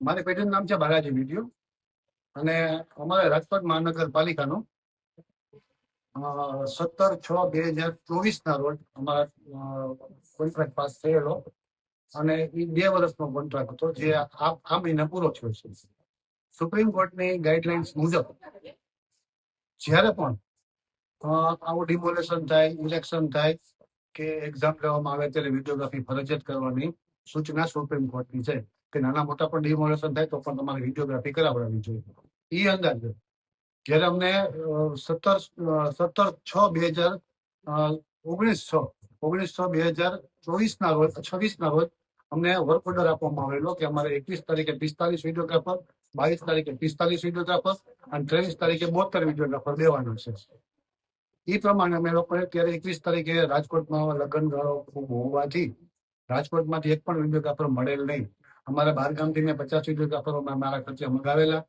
મારી પેઢીનું નામ છે બાલાજી વિડીયો અને અમારે રાજકોટ મહાનગરપાલિકાનો 17/6/2024 રોજ અમારા કોન્ટ્રાક્ટ પાસ થયેલો અને એ 2 વર્ષનો કોન્ટ્રાક્ટ હતો, જે આ મહિને પૂરો થયો છે. સુપ્રીમ કોર્ટની ગાઈડલાઇન્સ મુજબ જ્યારે પણ આવું ડિમોલેશન થાય, ઇલેક્શન થાય કે એક્ઝામ લેવામાં આવે ત્યારે વિડીયોગ્રાફી ફરજિયાત કરવાની સૂચના સુપ્રીમ કોર્ટની છે કે નાના મોટા પણ ડિમોલેશન થાય તો પણ તમારે વિડીયોગ્રાફી કરાવવાની જોઈએ. એ અંદાજે જ્યારે અમને 19/6/2024 ના રોજ 26 ના રોજ અમને વર્ક ઓર્ડર આપવામાં આવેલો કે અમારે 21 તારીખે 45 વિડીયોગ્રાફર, 22 તારીખે 45 વિડીયોગ્રાફર અને 23 તારીખે 72 વિડીયોગ્રાફર દેવાના છે. એ પ્રમાણે અમે લોકોએ ત્યારે 21 તારીખે રાજકોટમાં લગ્ન ગાળો ખૂબ હોવાથી રાજકોટમાંથી એક પણ વિડીયોગ્રાફર મળેલ નહીં. અમારા બહારગામથી મેં 50 વિડીયોગ્રાફરો મારા ખર્ચે મંગાવેલા.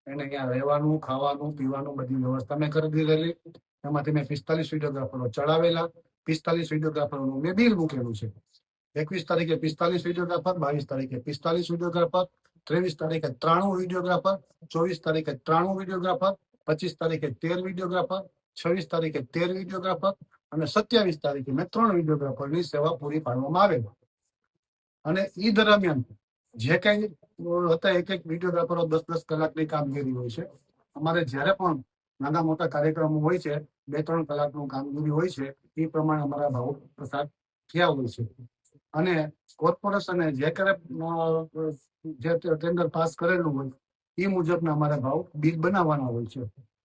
એને ત્યાં રહેવાનું, ખાવાનું, પીવાનું બધી વ્યવસ્થા મેં કરી દીધેલી. એમાંથી મેં 45 વિડીયોગ્રાફરો ચડાવેલા. 45 વિડીયોગ્રાફરોનું મેં બિલ મૂકેલું છે. 21 તારીખે 45 વિડીયોગ્રાફર, 22 તારીખે 45 વિડીયોગ્રાફર, 23 તારીખે 93 વિડીયોગ્રાફર, 24 તારીખે 93 વિડીયોગ્રાફર, 25 તારીખે 13 વિડીયોગ્રાફર, 26 તારીખે 13 વિડીયોગ્રાફર અને 27 તારીખે મેં 3 વિડીયોગ્રાફરની સેવા પૂરી પાડવામાં આવેલી. અને એ દરમિયાન જે કઈ હતા એક વિડીયોગ્રાફરો 10-10 કલાકની કામગીરી હોય છે. અમારે જ્યારે પણ નાના મોટા કાર્યક્રમો હોય છે 2-3 કલાકનું કામગીરી હોય છે. એ પ્રમાણે અમારા ભાવ પસાર થયા હોય છે. અને કોર્પોરેશને જે ટેન્ડર પાસ કરેલું હોય એ મુજબના અમારા ભાવ બિલ બનાવવાના હોય છે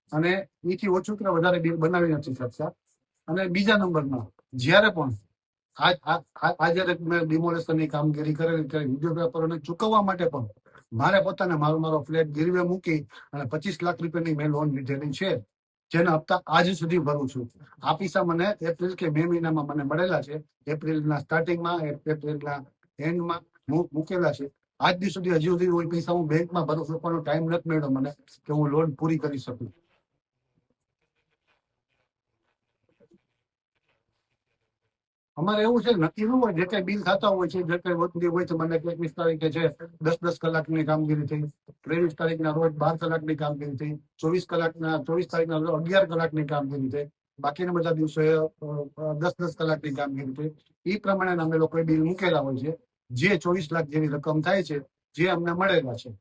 અને એથી ઓછું કે વધારે બિલ બનાવી નથી શકતા. અને બીજા નંબરમાં જ્યારે પણ આજે મેં ડિમોલેશનની કામગીરી કરેલી ત્યારે વિડીયોગ્રાફરોને ચૂકવવા માટે પણ મારે પોતાને મારો ફ્લેટ ગીરવે મૂકી અને 25 લાખ રૂપિયાની મેં લોન લીધેલી છે, જેના હપ્તા આજ સુધી ભરું છું. આ પૈસા મને એપ્રિલ કે મે મહિનામાં મને મળેલા છે. એપ્રિલના સ્ટાર્ટિંગમાં, એપ્રિલના એન્ડમાં મૂકેલા છે. આજ દી સુધી હજી સુધી પૈસા હું બેંકમાં ભરું છું પણ ટાઈમ નથી મળ્યો મને કે હું લોન પૂરી કરી શકું. અમારે એવું છે નક્કી ન હોય, જે કઈ બિલ થતા હોય છે, જે કઈ વધતી હોય છે. મને 21 તારીખે છે 10-10 કલાકની કામગીરી થઈ, 23 તારીખના રોજ 12 કલાકની કામગીરી થઈ, 24 તારીખના રોજ 11 કલાકની કામગીરી થઈ, બાકીના બધા દિવસે 10-10 કલાકની કામગીરી થઈ. એ પ્રમાણે અમે લોકોએ બિલ મૂકેલા હોય છે, જે 24 લાખ જેવી રકમ થાય છે, જે અમને મળેલા છે.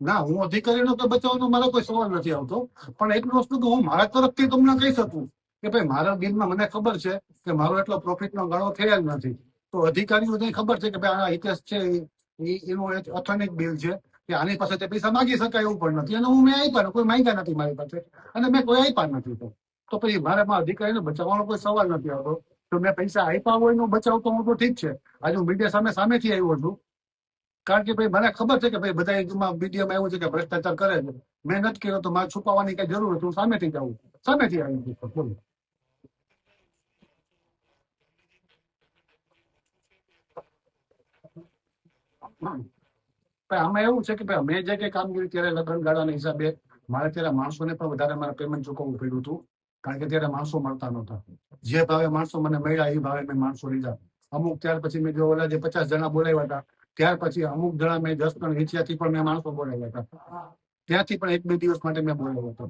ના, હું અધિકારીનો તો બચાવવાનો મારો કોઈ સવાલ નથી આવતો, પણ એટલું વસ્તુ કે હું મારા તરફથી તમને કહી શકું કે ભાઈ મારા બિલમાં મને ખબર છે કે મારો એટલો પ્રોફિટનો ગાળો થયેલ નથી. તો અધિકારીઓને ખબર છે કે ભાઈ આ હિતેશ છે એનું ઓથેન્ટિક બિલ છે કે આની પાસે તે પૈસા માગી શકાય એવું પણ નથી અને હું મેં આપ્યા, કોઈ માંગ્યા નથી મારી પાસે અને મેં કોઈ આપ્યા નથી. તો પછી મારે અધિકારીને બચાવવાનો કોઈ સવાલ નથી આવતો. તો મેં પૈસા આપ્યા હોય નો બચાવતો હું તો ઠીક છે. આજે હું મીડિયા સામેથી આવ્યો છું કારણ કે ભાઈ મને ખબર છે કે ભાઈ બધા વિડીયોમાં એવું છે કે ભ્રષ્ટાચાર કરે છે. મેં નથી કર્યો તો મારે છુપાવવાની કઈ જરૂર નથી. હું સામેથી જાઉં, સામેથી આવી બોલું. આમાં એવું છે કે ભાઈ મેં જે કઈ કામગીરી ત્યારે લગ્ન ગાળાના હિસાબે મારે ત્યારે માણસોને પણ વધારે મારે પેમેન્ટ ચૂકવવું પડ્યું હતું કારણ કે ત્યારે માણસો મળતા નહોતા. જે ભાવે માણસો મને મળ્યા એ ભાવે મેં માણસો લીધા. અમુક ત્યાર પછી મેં જો ઓલા જે 50 જણા બોલાવ્યા હતા ત્યાર પછી અમુક જણા મેં 10 જણ નીચેથી પણ મેં માણસો બોલાવ્યા હતા. ત્યાંથી પણ 1-2 દિવસ માટે મેં બોલાવ્યો હતો.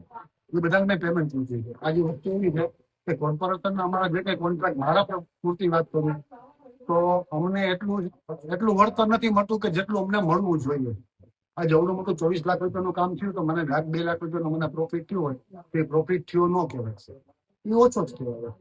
એ બધાને મેં પેમેન્ટ લીધી છે. આજે વસ્તુ એવી છે કે કોર્પોરેશનના અમારા જે કઈ કોન્ટ્રાક્ટ મારા પર પૂરતી વાત કરું તો અમને એટલું વળતર નથી મળતું કે જેટલું અમને મળવું જોઈએ. આ જવડું મોટું 24 લાખ રૂપિયાનું કામ થયું તો મને 1-2 લાખ રૂપિયાનો મને પ્રોફિટ થયો હોય તે પ્રોફિટ થયો ન કહેવાય, એ ઓછો જ કહેવાય.